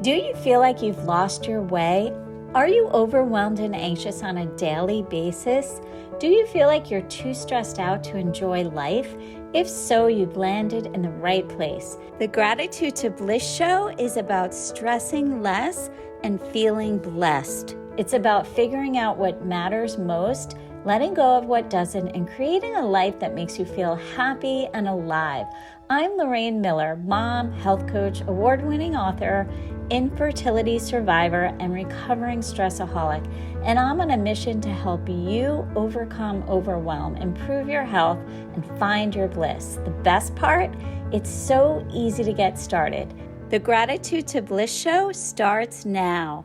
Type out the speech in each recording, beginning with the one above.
Do you feel like you've lost your way? Are you overwhelmed and anxious on a daily basis? Do you feel like you're too stressed out to enjoy life? If so, you've landed in the right place. The Gratitude to Bliss show is about stressing less and feeling blessed. It's about figuring out what matters most, letting go of what doesn't, and creating a life that makes you feel happy and alive. I'm Lorraine Miller, mom, health coach, award-winning author, infertility survivor, and recovering stressaholic. And I'm on a mission to help you overcome overwhelm, improve your health, and find your bliss. The best part? It's so easy to get started. The Gratitude to Bliss show starts now.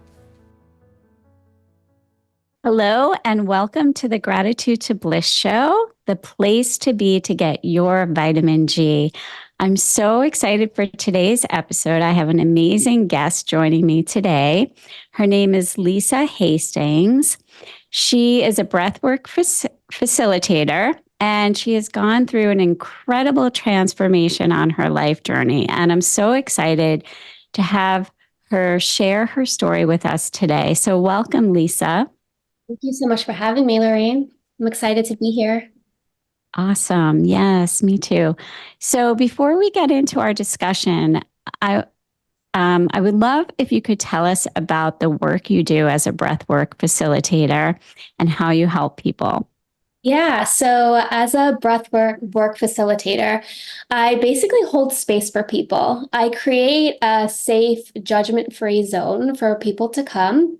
Hello, and welcome to the Gratitude to Bliss show, the place to be to get your vitamin G. I'm so excited for today's episode. I have an amazing guest joining me today. Her name is Lisa Hastings. She is a breathwork facilitator, and she has gone through an incredible transformation on her life journey. And I'm so excited to have her share her story with us today. So welcome, Lisa. Thank you so much for having me, Lorraine. I'm excited to be here. Awesome. Yes, me too. So before we get into our discussion, I would love if you could tell us about the work you do as a breathwork facilitator and how you help people. Yeah, so as a breathwork facilitator, I basically hold space for people. I create a safe, judgment-free zone for people to come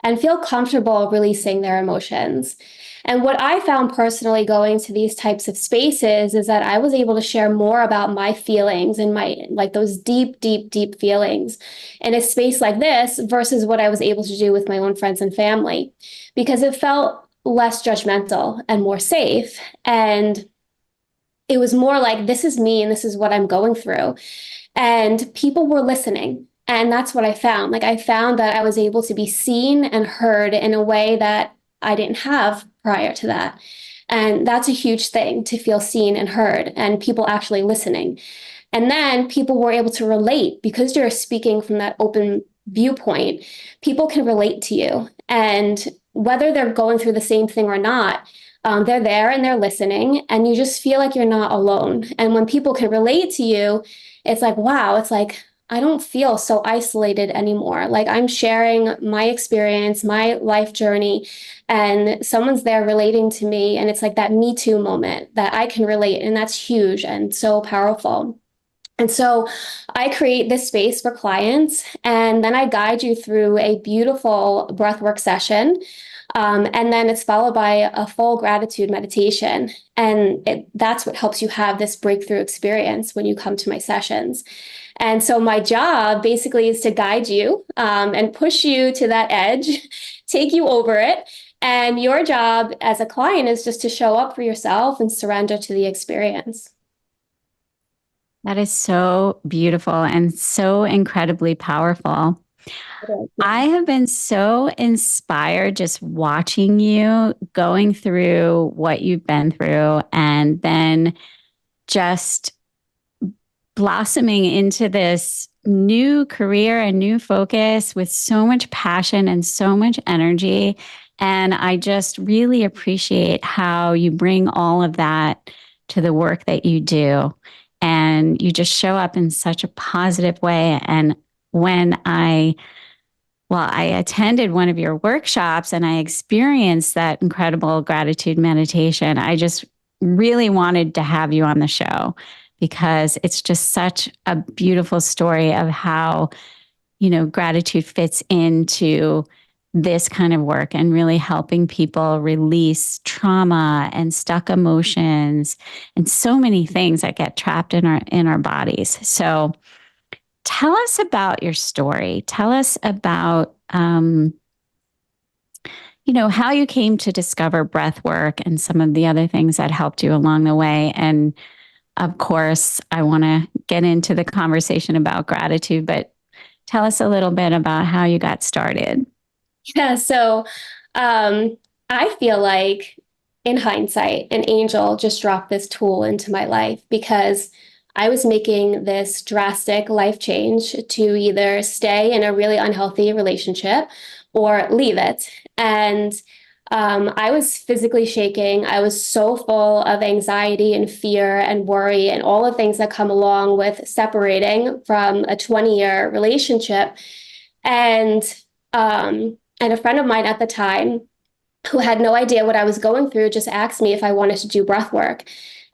and feel comfortable releasing their emotions. And what I found personally going to these types of spaces is that I was able to share more about my feelings and my like those deep, deep, deep feelings in a space like this versus what I was able to do with my own friends and family, because it felt less judgmental and more safe. And it was more like, this is me and this is what I'm going through. And people were listening. And that's what I found. Like, I found that I was able to be seen and heard in a way that I didn't have prior to that. And that's a huge thing, to feel seen and heard and people actually listening. And then people were able to relate because you're speaking from that open viewpoint. People can relate to you. And whether they're going through the same thing or not, they're there and they're listening, and you just feel like you're not alone. And when people can relate to you, it's like, wow, it's like, I don't feel so isolated anymore. Like, I'm sharing my experience, my life journey, and someone's there relating to me. And it's like that Me Too moment that I can relate. And that's huge and so powerful. And so I create this space for clients, and then I guide you through a beautiful breathwork session. And then it's followed by a full gratitude meditation. And that's what helps you have this breakthrough experience when you come to my sessions. And so my job basically is to guide you and push you to that edge, take you over it. And your job as a client is just to show up for yourself and surrender to the experience. That is so beautiful and so incredibly powerful. I have been so inspired just watching you going through what you've been through and then just blossoming into this new career and new focus with so much passion and so much energy. And I just really appreciate how you bring all of that to the work that you do. And you just show up in such a positive way. And when I attended one of your workshops and I experienced that incredible gratitude meditation, I just really wanted to have you on the show because it's just such a beautiful story of how, gratitude fits into this kind of work and really helping people release trauma and stuck emotions and so many things that get trapped in our bodies. So tell us about your story. Tell us about, how you came to discover breath work and some of the other things that helped you along the way. And of course, I want to get into the conversation about gratitude, but tell us a little bit about how you got started. Yeah, so I feel like in hindsight, an angel just dropped this tool into my life because I was making this drastic life change to either stay in a really unhealthy relationship or leave it. And I was physically shaking. I was so full of anxiety and fear and worry and all the things that come along with separating from a 20-year relationship. And and a friend of mine at the time who had no idea what I was going through just asked me if I wanted to do breath work.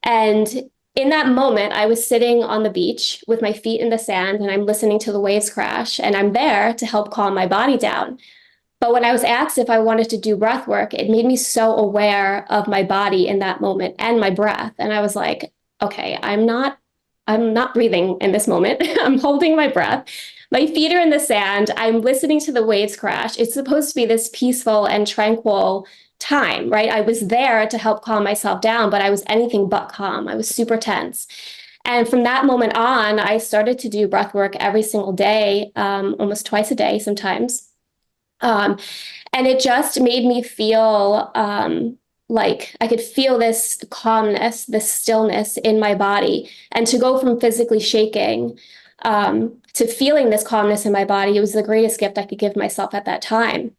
And in that moment, I was sitting on the beach with my feet in the sand and I'm listening to the waves crash, and I'm there to help calm my body down. But when I was asked if I wanted to do breath work, it made me so aware of my body in that moment and my breath. And I was like, okay, I'm not breathing in this moment. I'm holding my breath. My feet are in the sand. I'm listening to the waves crash. It's supposed to be this peaceful and tranquil time, right? I was there to help calm myself down, but I was anything but calm. I was super tense. And from that moment on, I started to do breath work every single day, almost twice a day sometimes. Um, and it just made me feel like I could feel this calmness, this stillness in my body. And to go from physically shaking to feeling this calmness in my body, it was the greatest gift I could give myself at that time.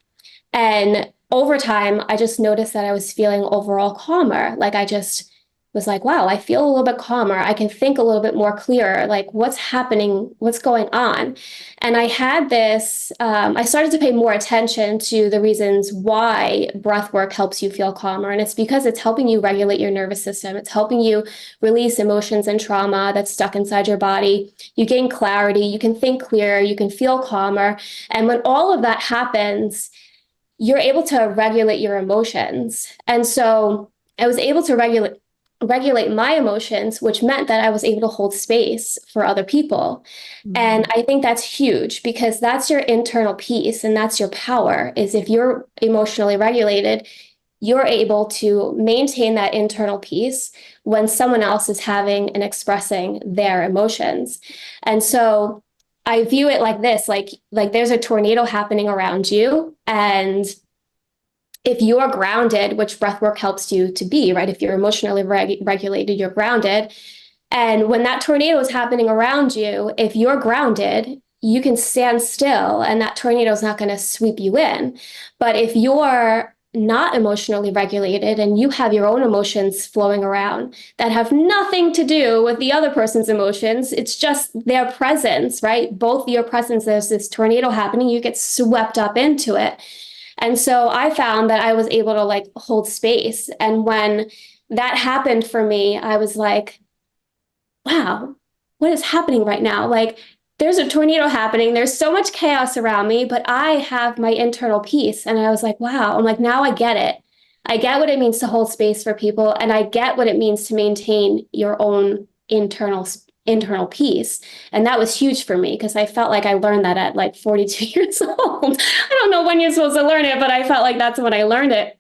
And over time, I just noticed that I was feeling overall calmer. Like I just was like, wow, I feel a little bit calmer. I can think a little bit more clear, like what's happening, what's going on. And I had this, I started to pay more attention to the reasons why breath work helps you feel calmer. And it's because it's helping you regulate your nervous system. It's helping you release emotions and trauma that's stuck inside your body. You gain clarity, you can think clearer, you can feel calmer. And when all of that happens, you're able to regulate your emotions. And so I was able to regulate my emotions, which meant that I was able to hold space for other people. And Mhm. I think that's huge because that's your internal peace and that's your power is if you're emotionally regulated, you're able to maintain that internal peace when someone else is having and expressing their emotions. And so I view it like this, like there's a tornado happening around you, and if you're grounded, which breath work helps you to be, right? If you're emotionally regulated, you're grounded. And when that tornado is happening around you, if you're grounded, you can stand still and that tornado is not going to sweep you in. But if you're not emotionally regulated and you have your own emotions flowing around that have nothing to do with the other person's emotions, it's just their presence, right? Both your presence, there's this tornado happening, you get swept up into it. And so I found that I was able to like hold space. And when that happened for me, I was like, wow, what is happening right now? Like, there's a tornado happening. There's so much chaos around me, but I have my internal peace. And I was like, wow, I'm like, now I get it. I get what it means to hold space for people. And I get what it means to maintain your own internal peace. And that was huge for me because I felt like I learned that at like 42 years old. I don't know when you're supposed to learn it, but I felt like that's when I learned it.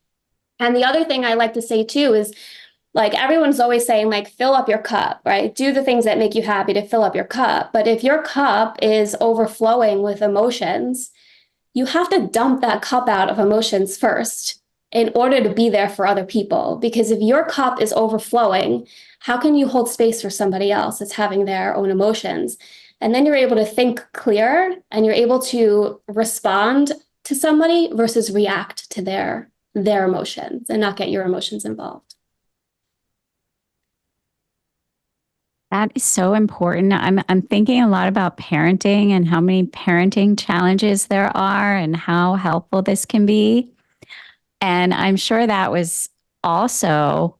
And the other thing I like to say too is like everyone's always saying like fill up your cup, right? Do the things that make you happy to fill up your cup. But if your cup is overflowing with emotions, you have to dump that cup out of emotions first in order to be there for other people. Because if your cup is overflowing, how can you hold space for somebody else that's having their own emotions? And then you're able to think clear and you're able to respond to somebody versus react to their emotions and not get your emotions involved. That is so important. I'm thinking a lot about parenting and how many parenting challenges there are and how helpful this can be. And I'm sure that was also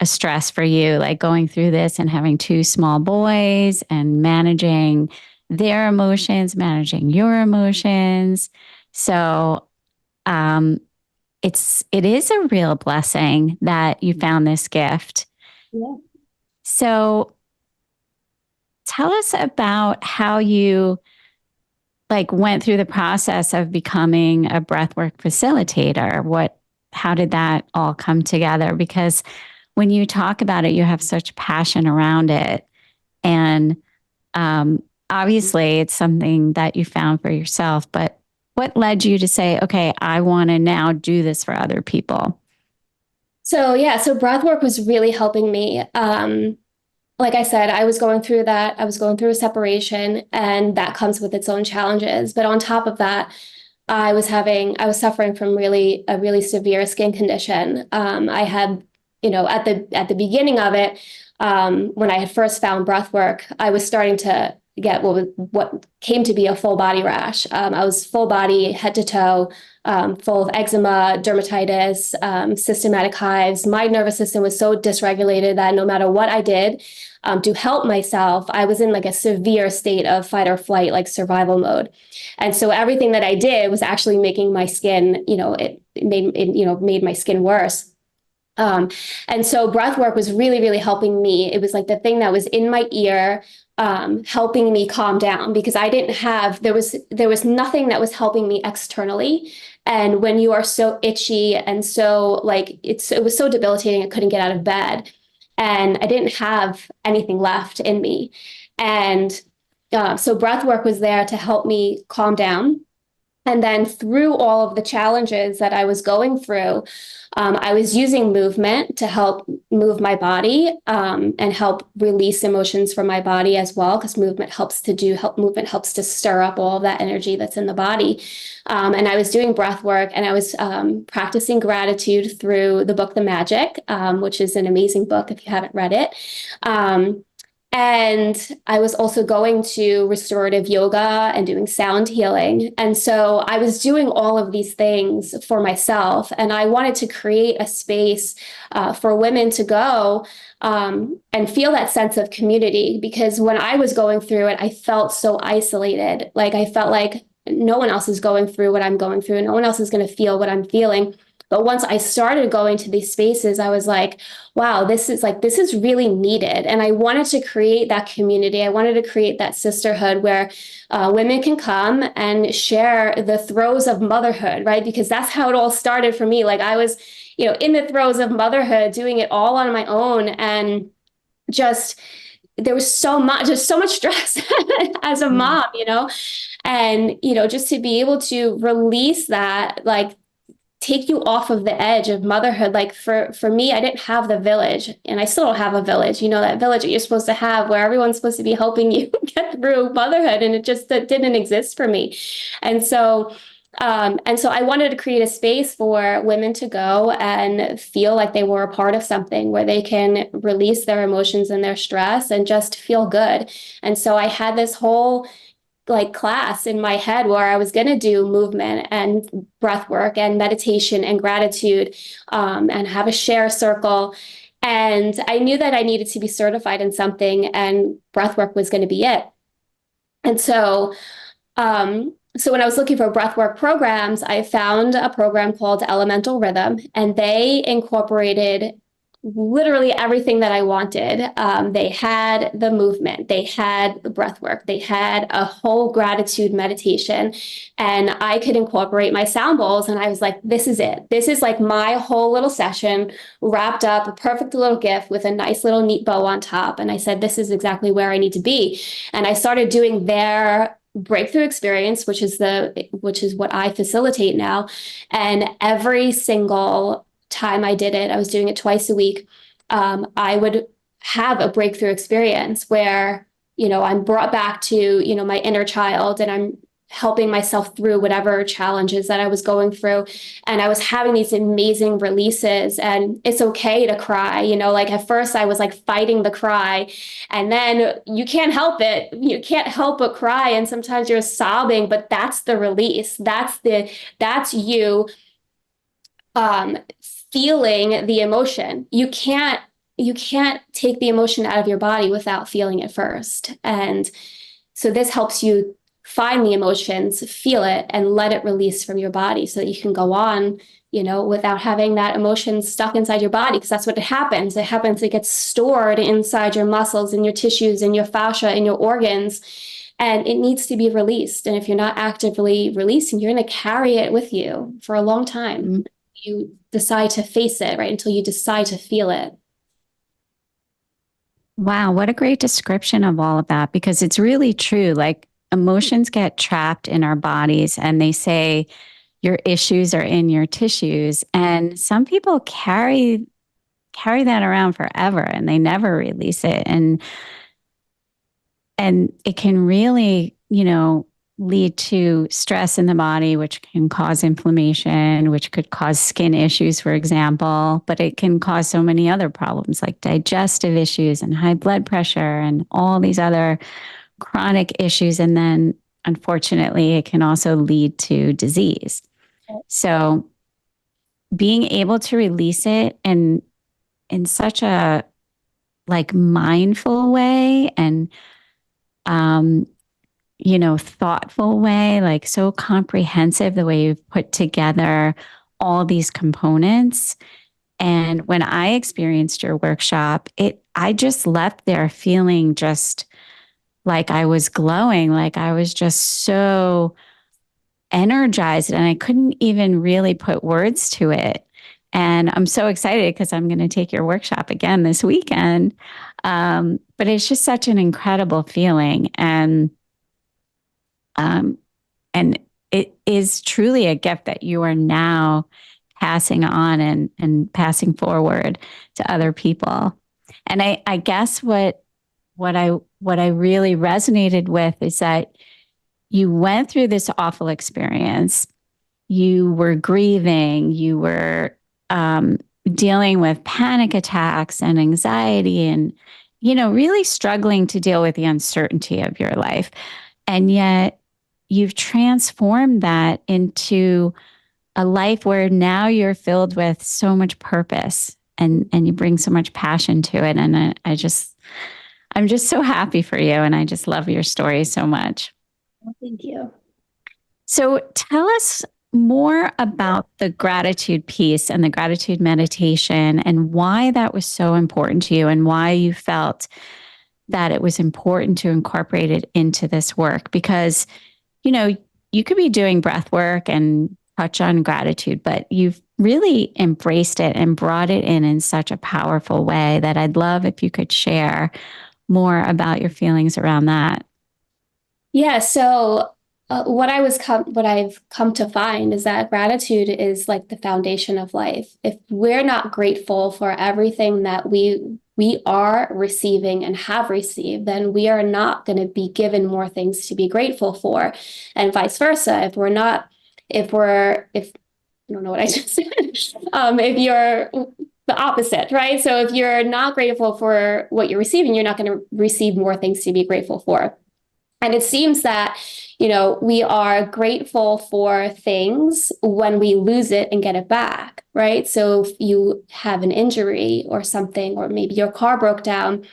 a stress for you, like going through this and having two small boys and managing their emotions, managing your emotions. So um, it is a real blessing that you found this gift. Yeah. So tell us about how you like went through the process of becoming a breathwork facilitator. How did that all come together? Because when you talk about it, you have such passion around it. And um, obviously, it's something that you found for yourself. But what led you to say, okay, I want to now do this for other people? So yeah, so breath work was really helping me. like I said, I was going through that. I was going through a separation, and that comes with its own challenges. But on top of that, I was suffering from a really severe skin condition. I had, at the beginning of it, when I had first found breath work, I was starting to get what came to be a full body rash. I was full body, head to toe, full of eczema, dermatitis, systematic hives. My nervous system was so dysregulated that no matter what I did to help myself, I was in like a severe state of fight or flight, like survival mode. And so everything that I did was actually making my skin, made my skin worse. Um, and so breath work was really, really helping me. It was like the thing that was in my ear, helping me calm down because there was nothing that was helping me externally. And when you are so itchy and so like it was so debilitating, I couldn't get out of bed, and I didn't have anything left in me. And so breath work was there to help me calm down. And then through all of the challenges that I was going through, I was using movement to help move my body and help release emotions from my body as well, because movement helps to stir up all of that energy that's in the body. And I was doing breath work, and I was practicing gratitude through the book The Magic, which is an amazing book if you haven't read it. And I was also going to restorative yoga and doing sound healing. And so I was doing all of these things for myself. And I wanted to create a space for women to go and feel that sense of community. Because when I was going through it, I felt so isolated. Like I felt like no one else is going through what I'm going through. No one else is going to feel what I'm feeling. But once I started going to these spaces, I was like, wow, this is really needed. And I wanted to create that community. I wanted to create that sisterhood where women can come and share the throes of motherhood, right? Because that's how it all started for me. Like I was, in the throes of motherhood, doing it all on my own. And just, there was just so much stress as a Mm. mom, and, just to be able to release that, like, take you off of the edge of motherhood. Like for me, I didn't have the village, and I still don't have a village, that village that you're supposed to have where everyone's supposed to be helping you get through motherhood, and it just that didn't exist for me. And so I wanted to create a space for women to go and feel like they were a part of something where they can release their emotions and their stress and just feel good. And so I had this whole like class in my head where I was going to do movement and breath work and meditation and gratitude, and have a share circle. And I knew that I needed to be certified in something, and breath work was going to be it. And so when I was looking for breathwork programs, I found a program called Elemental Rhythm, and they incorporated literally everything that I wanted. They had the movement, they had the breath work, they had a whole gratitude meditation, and I could incorporate my sound bowls. And I was like, this is it. This is like my whole little session wrapped up, a perfect little gift with a nice little neat bow on top. And I said, this is exactly where I need to be. And I started doing their breakthrough experience, which is what I facilitate now. And every single time I did it, I was doing it twice a week. I would have a breakthrough experience where, I'm brought back to, my inner child, and I'm helping myself through whatever challenges that I was going through. And I was having these amazing releases, and it's okay to cry. Like at first I was like fighting the cry, and then you can't help it. You can't help but cry. And sometimes you're sobbing, but that's the release. That's you um, feeling the emotion. You can't take the emotion out of your body without feeling it first. And so this helps you find the emotions, feel it, and let it release from your body so that you can go on, without having that emotion stuck inside your body, because that's what it happens. It gets stored inside your muscles and your tissues and your fascia and your organs, and it needs to be released. And if you're not actively releasing, you're going to carry it with you for a long time. Mm. You decide to face it, right? Until you decide to feel it. Wow, what a great description of all of that, because it's really true. Like emotions get trapped in our bodies, and they say your issues are in your tissues. And some people carry that around forever and they never release it. And it can really, lead to stress in the body, which can cause inflammation, which could cause skin issues, for example, but it can cause so many other problems like digestive issues and high blood pressure and all these other chronic issues. And then unfortunately, it can also lead to disease. So being able to release it and in such a like mindful way and um, thoughtful way, like so comprehensive, the way you've put together all these components. And when I experienced your workshop, I just left there feeling just like I was glowing, like I was just so energized and I couldn't even really put words to it. And I'm so excited because I'm going to take your workshop again this weekend. But it's just such an incredible feeling. And it is truly a gift that you are now passing on and passing forward to other people. And I guess what I really resonated with is that you went through this awful experience. You were grieving. You were dealing with panic attacks and anxiety and, really struggling to deal with the uncertainty of your life. And yet you've transformed that into a life where now you're filled with so much purpose and you bring so much passion to it. And I'm just so happy for you. And I just love your story so much. Well, thank you. So tell us more about the gratitude piece and the gratitude meditation and why that was so important to you and why you felt that it was important to incorporate it into this work. Because, you could be doing breath work and touch on gratitude, but you've really embraced it and brought it in such a powerful way that I'd love if you could share more about your feelings around that. Yeah, so what I've come to find is that gratitude is like the foundation of life. If we're not grateful for everything that we are receiving and have received, then we are not going to be given more things to be grateful for, and vice versa. If I don't know what I just said. If you're the opposite, right? So if you're not grateful for what you're receiving, you're not going to receive more things to be grateful for. And it seems that, we are grateful for things when we lose it and get it back, right? So if you have an injury or something, or maybe your car broke down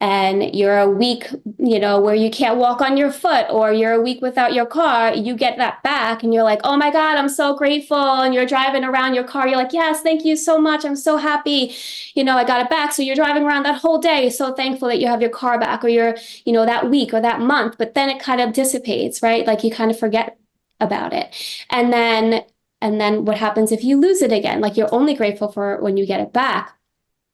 and you're a week, where you can't walk on your foot, or you're a week without your car, you get that back and you're like, oh my God, I'm so grateful. And you're driving around your car. You're like, yes, thank you so much. I'm so happy. I got it back. So you're driving around that whole day, so thankful that you have your car back, or you're, that week or that month, but then it kind of dissipates, right? Like you kind of forget about it. And then what happens if you lose it again? Like you're only grateful for when you get it back.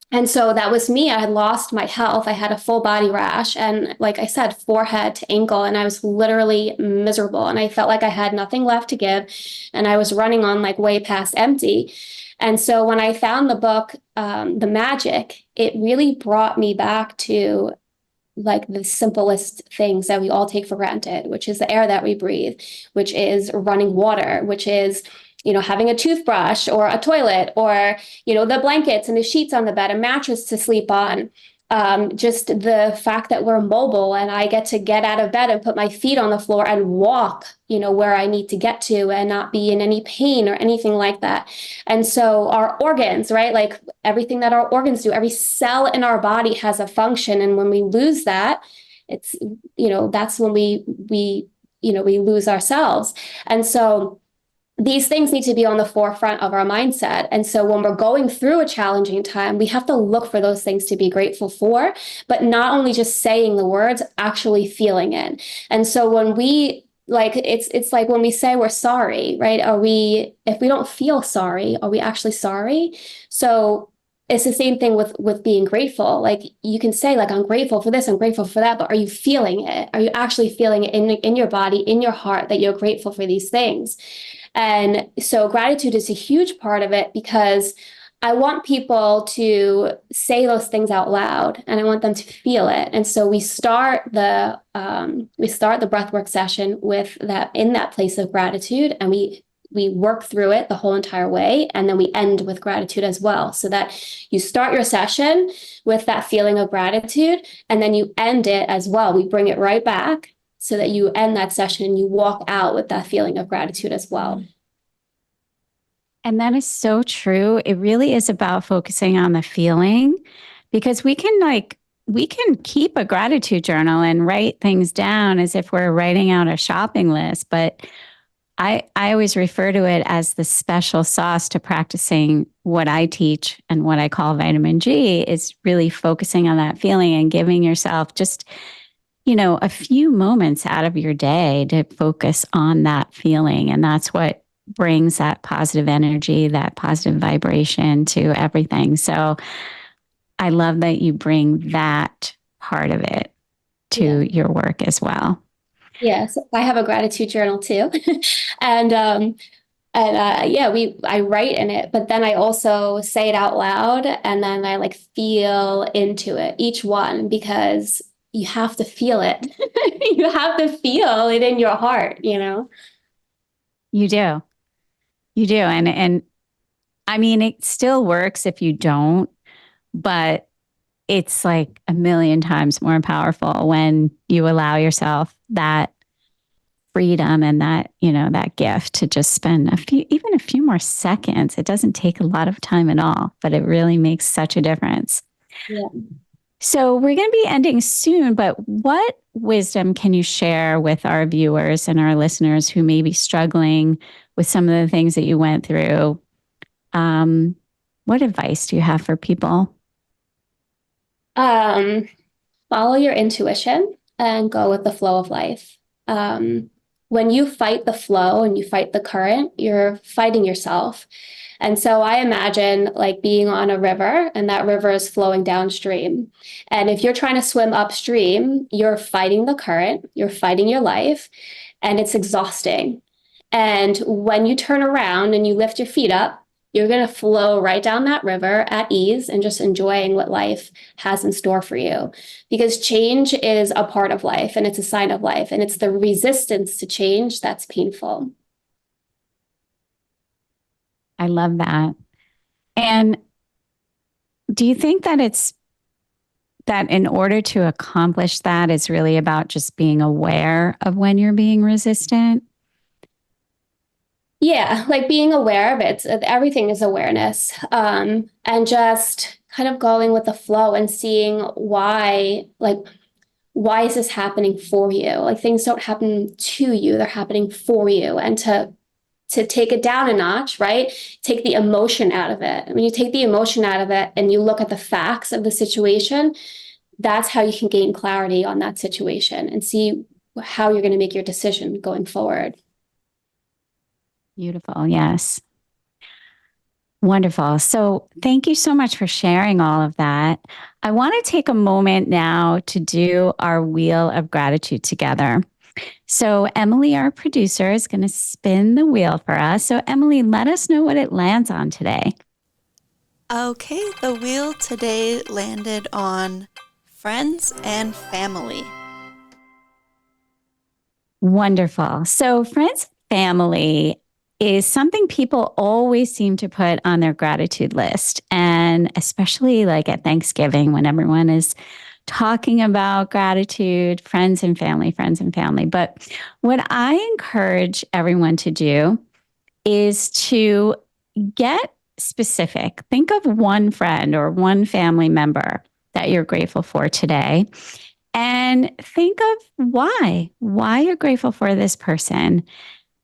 And so that was me. I had lost my health. I had a full body rash. And like I said, forehead to ankle. And I was literally miserable. And I felt like I had nothing left to give. And I was running on like way past empty. And so when I found the book, The Magic, it really brought me back to like the simplest things that we all take for granted, which is the air that we breathe, which is running water, which is having a toothbrush or a toilet, or, the blankets and the sheets on the bed, a mattress to sleep on. Just the fact that we're mobile and I get to get out of bed and put my feet on the floor and walk, where I need to get to and not be in any pain or anything like that. And so our organs, right? Like everything that our organs do, every cell in our body has a function. And when we lose that, it's, that's when we lose ourselves. And so these things need to be on the forefront of our mindset. And so when we're going through a challenging time, we have to look for those things to be grateful for, but not only just saying the words, actually feeling it. And so when we it's like when we say we're sorry, right? If we don't feel sorry, are we actually sorry? So it's the same thing with being grateful. Like you can say like, I'm grateful for this, I'm grateful for that, but are you feeling it? Are you actually feeling it in your body, in your heart, that you're grateful for these things? And so gratitude is a huge part of it, because I want people to say those things out loud, and I want them to feel it. And so we start the breathwork session with that in that place of gratitude, and we work through it the whole entire way, and then we end with gratitude as well, so that you start your session with that feeling of gratitude, and then you end it as well. We bring it right back so that you end that session and you walk out with that feeling of gratitude as well. And that is so true. It really is about focusing on the feeling because we can keep a gratitude journal and write things down as if we're writing out a shopping list, but I always refer to it as the special sauce to practicing what I teach and what I call vitamin G is really focusing on that feeling and giving yourself just, a few moments out of your day to focus on that feeling. And that's what brings that positive energy, that positive vibration to everything. So I love that you bring that part of it Yeah. to your work as well. Yes, I have a gratitude journal too. and yeah, we I write in it, but then I also say it out loud, and then I like feel into it, each one, because you have to feel it. You have to feel it in your heart, you know? You do. You do. And I mean, it still works if you don't, but it's like a million times more powerful when you allow yourself that freedom and that gift to just spend even a few more seconds. It doesn't take a lot of time at all, but it really makes such a difference. Yeah. So we're going to be ending soon, but what wisdom can you share with our viewers and our listeners who may be struggling with some of the things that you went through? Um, what advice do you have for people? Um, Follow your intuition and go with the flow of life. Um, when you fight the flow and you fight the current, you're fighting yourself. And so I imagine like being on a river and that river is flowing downstream. And if you're trying to swim upstream, you're fighting the current, you're fighting your life, and it's exhausting. And when you turn around and you lift your feet up, you're going to flow right down that river at ease and just enjoying what life has in store for you. Because change is a part of life and it's a sign of life. And it's the resistance to change that's painful. I love that. And do you think that it's that in order to accomplish that, it's really about just being aware of when you're being resistant? Yeah, like being aware of it. Everything is awareness. And just kind of going with the flow and seeing why is this happening for you? Like things don't happen to you, they're happening for you. And to take it down a notch, right? Take the emotion out of it. When you take the emotion out of it and you look at the facts of the situation, that's how you can gain clarity on that situation and see how you're going to make your decision going forward. Beautiful. Yes. Wonderful. So, thank you so much for sharing all of that. I want to take a moment now to do our wheel of gratitude together. So, Emily, our producer, is going to spin the wheel for us. So, Emily, let us know what it lands on today. Okay, the wheel today landed on friends and family. Wonderful. So, friends, family is something people always seem to put on their gratitude list. And especially like at Thanksgiving when everyone is talking about gratitude, friends and family. But what I encourage everyone to do is to get specific. Think of one friend or one family member that you're grateful for today and think of why you're grateful for this person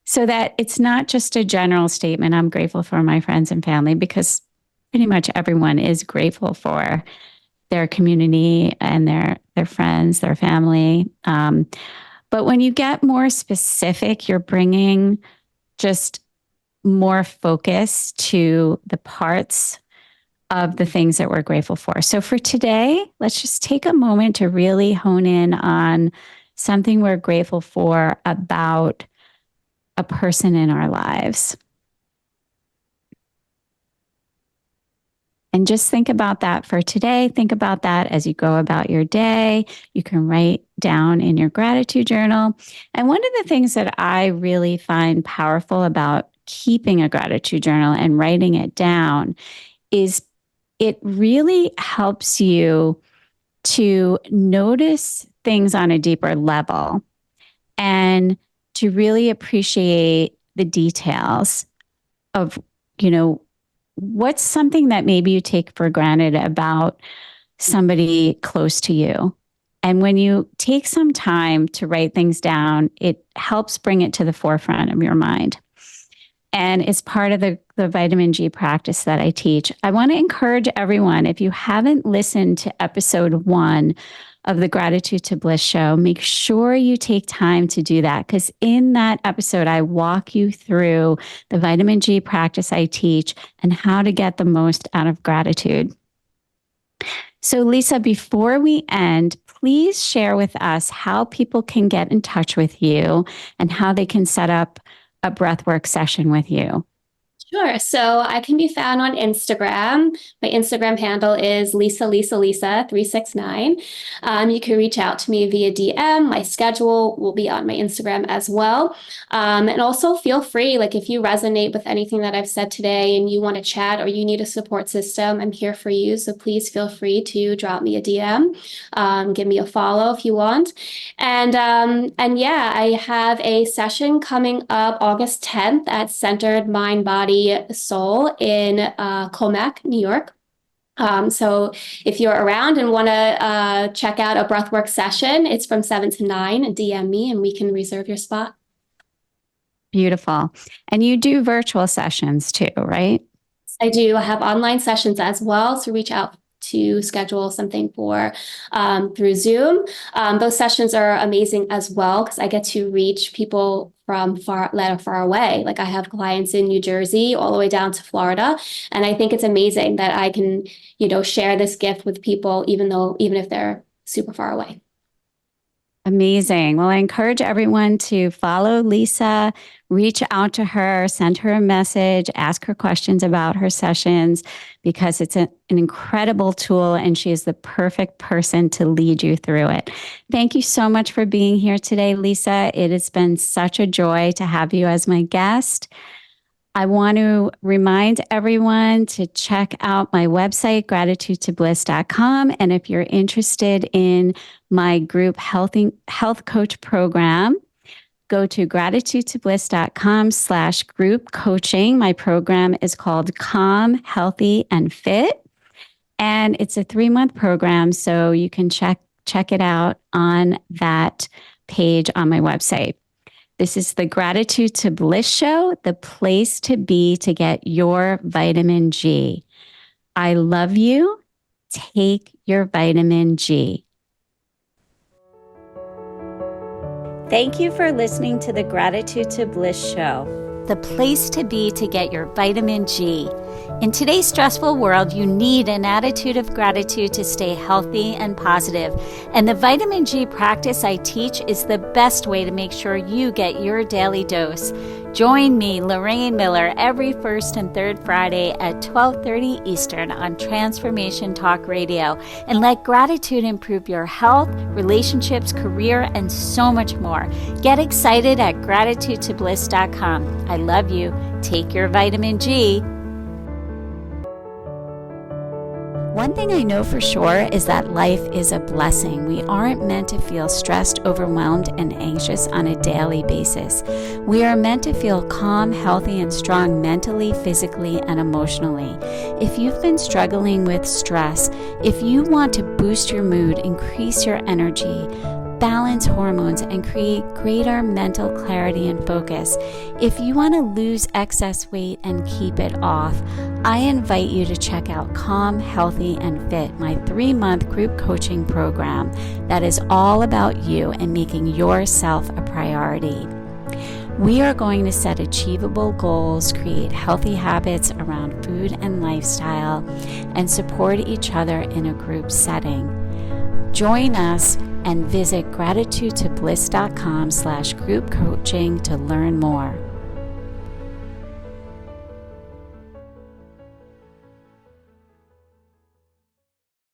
so that it's not just a general statement, I'm grateful for my friends and family, because pretty much everyone is grateful for their community and their friends, their family. But when you get more specific, you're bringing just more focus to the parts of the things that we're grateful for. So for today, let's just take a moment to really hone in on something we're grateful for about a person in our lives. And just think about that for today. Think about that as you go about your day. You can write down in your gratitude journal. And one of the things that I really find powerful about keeping a gratitude journal and writing it down is it really helps you to notice things on a deeper level and to really appreciate the details of, what's something that maybe you take for granted about somebody close to you. And when you take some time to write things down, it helps bring it to the forefront of your mind. And it's part of the vitamin G practice that I teach. I want to encourage everyone, if you haven't listened to episode 1 of the Gratitude to Bliss show, make sure you take time to do that, because in that episode, I walk you through the vitamin G practice I teach and how to get the most out of gratitude. So, Lisa, before we end, please share with us how people can get in touch with you and how they can set up a breathwork session with you. Sure. So I can be found on Instagram. My Instagram handle is Lisa369. You can reach out to me via DM. My schedule will be on my Instagram as well. And also feel free, like if you resonate with anything that I've said today and you want to chat or you need a support system, I'm here for you. So please feel free to drop me a DM, give me a follow if you want. And yeah, I have a session coming up August 10th at Centered Mind, Body, Soul in Comac, New York. So if you're around and want to check out a breathwork session, it's from 7 to 9, and DM me and we can reserve your spot. Beautiful. And you do virtual sessions too, right? I do. I have online sessions as well. So reach out to schedule something for through Zoom. Those sessions are amazing as well because I get to reach people from far away. Like I have clients in New Jersey all the way down to Florida. And I think it's amazing that I can, share this gift with people, even if they're super far away. Amazing. Well, I encourage everyone to follow Lisa, reach out to her, send her a message, ask her questions about her sessions, because it's an incredible tool and she is the perfect person to lead you through it. Thank you so much for being here today, Lisa. It has been such a joy to have you as my guest. I want to remind everyone to check out my website, gratitudetobliss.com. And if you're interested in my group health coach program, go to gratitudetobliss.com/group coaching. My program is called Calm, Healthy, and Fit. And it's a 3-month program. So you can check it out on that page on my website. This is the Gratitude to Bliss show, the place to be to get your vitamin G. I love you. Take your vitamin G. Thank you for listening to the Gratitude to Bliss show, the place to be to get your vitamin G. In today's stressful world, you need an attitude of gratitude to stay healthy and positive. And the vitamin G practice I teach is the best way to make sure you get your daily dose. Join me, Lorraine Miller, every first and third Friday at 12:30 Eastern on Transformation Talk Radio, and let gratitude improve your health, relationships, career, and so much more. Get excited at gratitudetobliss.com. I love you. Take your vitamin G. One thing I know for sure is that life is a blessing. We aren't meant to feel stressed, overwhelmed, and anxious on a daily basis. We are meant to feel calm, healthy, and strong mentally, physically, and emotionally. If you've been struggling with stress, if you want to boost your mood, increase your energy, balance hormones, and create greater mental clarity and focus, if you want to lose excess weight and keep it off, I invite you to check out Calm, Healthy, and Fit, my 3-month group coaching program that is all about you and making yourself a priority. We are going to set achievable goals, create healthy habits around food and lifestyle, and support each other in a group setting. Join us and visit gratitudetobliss.com/group coaching to learn more.